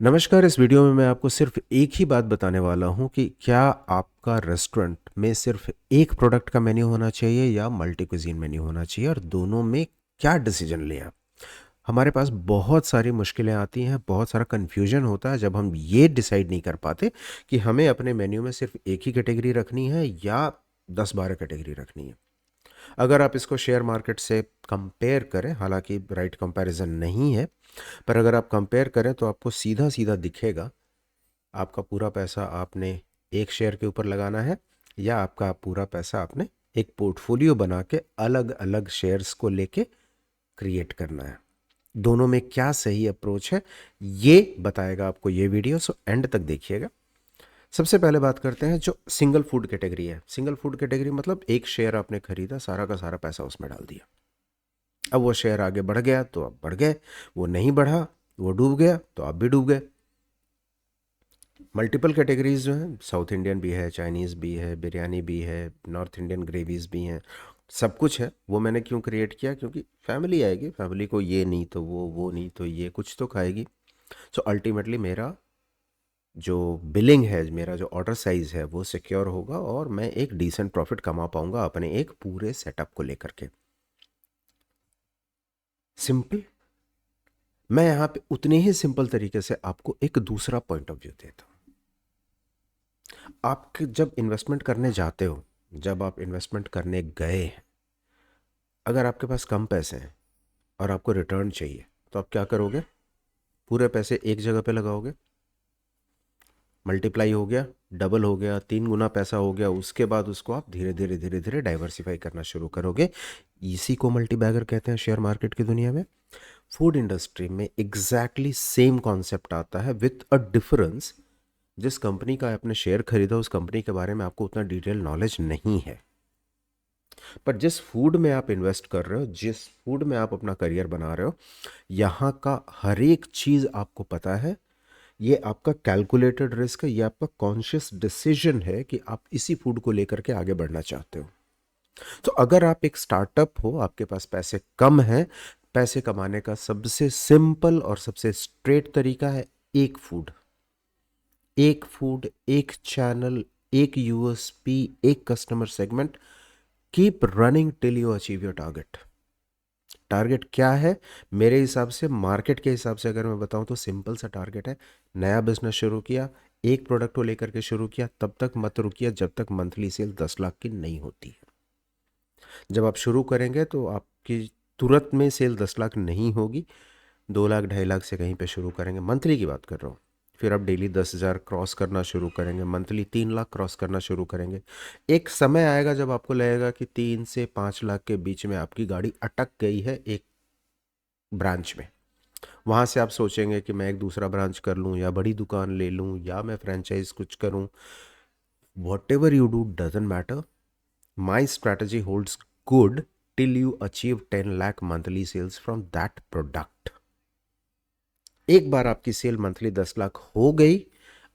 नमस्कार। इस वीडियो में मैं आपको सिर्फ एक ही बात बताने वाला हूँ कि क्या आपका रेस्टोरेंट में सिर्फ एक प्रोडक्ट का मेन्यू होना चाहिए या मल्टी कुजीन मेन्यू होना चाहिए, और दोनों में क्या डिसीजन लें आप। हमारे पास बहुत सारी मुश्किलें आती हैं, बहुत सारा कन्फ्यूजन होता है जब हम ये डिसाइड नहीं कर पाते कि हमें अपने मेन्यू में सिर्फ एक ही कैटेगरी रखनी है या 10-12 कैटेगरी रखनी है। अगर आप इसको शेयर मार्केट से कंपेयर करें, हालांकि राइट कंपैरिजन नहीं है, पर अगर आप कंपेयर करें तो आपको सीधा सीधा दिखेगा आपका पूरा पैसा आपने एक शेयर के ऊपर लगाना है या आपका पूरा पैसा आपने एक पोर्टफोलियो बना के अलग अलग शेयर्स को लेके क्रिएट करना है। दोनों में क्या सही अप्रोच है ये बताएगा आपको ये वीडियो, सो एंड तक देखिएगा। सबसे पहले बात करते हैं जो सिंगल फूड कैटेगरी है। सिंगल फूड कैटेगरी मतलब एक शेयर आपने खरीदा, सारा का सारा पैसा उसमें डाल दिया। अब वो शेयर आगे बढ़ गया तो आप बढ़ गए, वो नहीं बढ़ा, वो डूब गया तो आप भी डूब गए। मल्टीपल कैटेगरीज जो हैं, साउथ इंडियन भी है, चाइनीज़ भी है, बिरयानी भी है, नॉर्थ इंडियन ग्रेवीज भी हैं, सब कुछ है। वो मैंने क्यों क्रिएट किया? क्योंकि फैमिली आएगी, फैमिली को ये नहीं तो वो नहीं तो ये, कुछ तो खाएगी। सो अल्टीमेटली मेरा जो बिलिंग है, मेरा जो ऑर्डर साइज़ है वो सिक्योर होगा और मैं एक डिसेंट प्रॉफिट कमा पाऊंगा अपने एक पूरे सेटअप को लेकर के। सिंपल। मैं यहाँ पे उतने ही सिंपल तरीके से आपको एक दूसरा पॉइंट ऑफ व्यू देता हूँ। आप जब इन्वेस्टमेंट करने जाते हो, जब आप इन्वेस्टमेंट करने गए हैं, अगर आपके पास कम पैसे हैं और आपको रिटर्न चाहिए तो आप क्या करोगे? पूरे पैसे एक जगह पे लगाओगे, मल्टीप्लाई हो गया, डबल हो गया, 3 गुना पैसा हो गया, उसके बाद उसको आप धीरे धीरे धीरे धीरे डाइवर्सिफाई करना शुरू करोगे। इसी को मल्टी बैगर कहते हैं शेयर मार्केट की दुनिया में। फूड इंडस्ट्री में एग्जैक्टली सेम कॉन्सेप्ट आता है विथ अ डिफरेंस। जिस कंपनी का आपने शेयर खरीदा उस कंपनी के बारे में आपको उतना डिटेल नॉलेज नहीं है, पर जिस फूड में आप इन्वेस्ट कर रहे हो, जिस फूड में आप अपना करियर बना रहे हो, यहाँ का हर एक चीज़ आपको पता है। ये आपका कैलकुलेटेड रिस्क है, ये आपका कॉन्शियस डिसीजन है कि आप इसी फूड को लेकर के आगे बढ़ना चाहते हो। तो अगर आप एक स्टार्टअप हो, आपके पास पैसे कम हैं, पैसे कमाने का सबसे सिंपल और सबसे स्ट्रेट तरीका है एक फूड। एक फूड, एक चैनल, एक यूएसपी, एक customer segment. Keep running till you achieve your target. Target क्या है? मेरे हिसाब से, मार्केट के हिसाब से अगर मैं बताऊं तो सिंपल सा टारगेट है। नया बिजनेस शुरू किया, एक प्रोडक्ट को लेकर के शुरू किया, तब तक मत रुकिए जब तक मंथली सेल 10 लाख की नहीं होती है। जब आप शुरू करेंगे तो आपकी तुरंत में सेल 10 लाख नहीं होगी। 2 लाख 2.5 लाख से कहीं पे शुरू करेंगे, मंथली की बात कर रहा हूँ। फिर आप डेली 10,000 क्रॉस करना शुरू करेंगे, मंथली 3 लाख क्रॉस करना शुरू करेंगे। एक समय आएगा जब आपको लगेगा कि 3 से 5 लाख के बीच में आपकी गाड़ी अटक गई है एक ब्रांच में। वहाँ से आप सोचेंगे कि मैं एक दूसरा ब्रांच कर लूँ या बड़ी दुकान ले लूँ या मैं फ्रेंचाइज कुछ करूँ। Whatever you do doesn't matter, my strategy holds good till you achieve 10 lakh monthly sales from that product. एक बार आपकी सेल मंथली 10 लाख हो गई,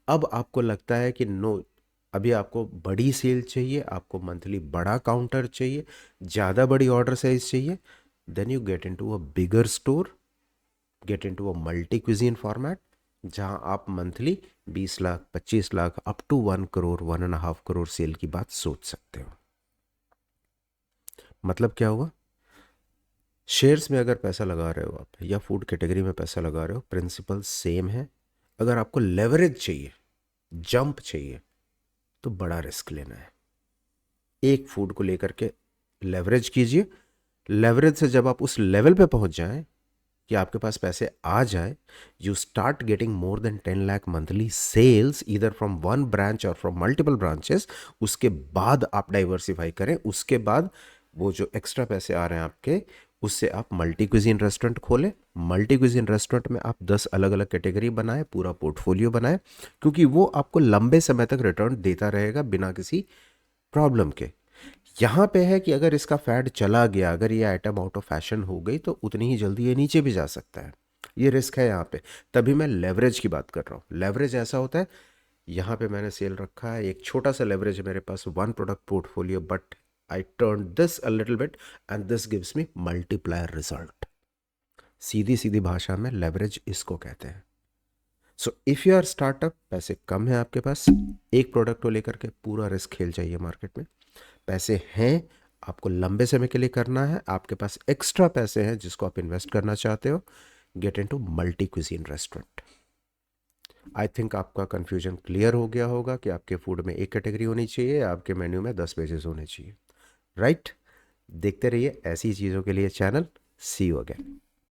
अब आपको लगता है कि नो, अभी आपको बड़ी सेल चाहिए, आपको मंथली बड़ा काउंटर चाहिए, ज़्यादा बड़ी ऑर्डर साइज चाहिए, then you get into a bigger store, get into a multi cuisine format, जहां आप monthly 20 lakh, 25 lakh, up to 1 crore, 1.5 crore sale की बात सोच सकते हो। मतलब क्या हुआ? शेयर्स में अगर पैसा लगा रहे हो आप या फूड कैटेगरी में पैसा लगा रहे हो, प्रिंसिपल सेम है। अगर आपको लेवरेज चाहिए, जंप चाहिए, तो बड़ा रिस्क लेना है। एक फूड को लेकर के लेवरेज कीजिए। लेवरेज से जब आप उस लेवल पे पहुंच जाएं कि आपके पास पैसे आ जाए, you start getting more than 10 lakh monthly sales either from one branch और फ्रॉम मल्टीपल ब्रांचेस। उसके बाद आप डाइवर्सिफाई करें, उसके बाद वो जो एक्स्ट्रा पैसे आ रहे हैं आपके, उससे आप मल्टी क्विजीन रेस्टोरेंट खोलें। मल्टी क्विजीन रेस्टोरेंट में आप 10 अलग अलग कैटेगरी बनाएं, पूरा पोर्टफोलियो बनाएं, क्योंकि वो आपको लंबे समय तक रिटर्न देता रहेगा बिना किसी प्रॉब्लम के। यहाँ पे है कि अगर इसका फैड चला गया, अगर ये आइटम आउट ऑफ फैशन हो गई, तो उतनी ही जल्दी ये नीचे भी जा सकता है। ये रिस्क है यहाँ पे। तभी मैं लेवरेज की बात कर रहा हूँ। लेवरेज ऐसा होता है, यहाँ पे मैंने सेल रखा है, एक छोटा सा लेवरेज है मेरे पास, one product portfolio, but I turn this a little bit and this gives me multiplier result. सीधी सीधी भाषा में लेवरेज इसको कहते हैं। So if you are startup, पैसे कम है आपके पास, एक प्रोडक्ट को लेकर के पूरा रिस्क खेल जाइए मार्केट में। पैसे हैं, आपको लंबे समय के लिए करना है, आपके पास एक्स्ट्रा पैसे हैं जिसको आप इन्वेस्ट करना चाहते हो, get into multi cuisine restaurant. I think आपका कन्फ्यूजन क्लियर हो गया होगा कि आपके फूड में एक कैटेगरी होनी चाहिए, आपके मेन्यू में 10 पेजेस होने चाहिए, राइट? देखते रहिए ऐसी चीज़ों के लिए चैनल। C you again.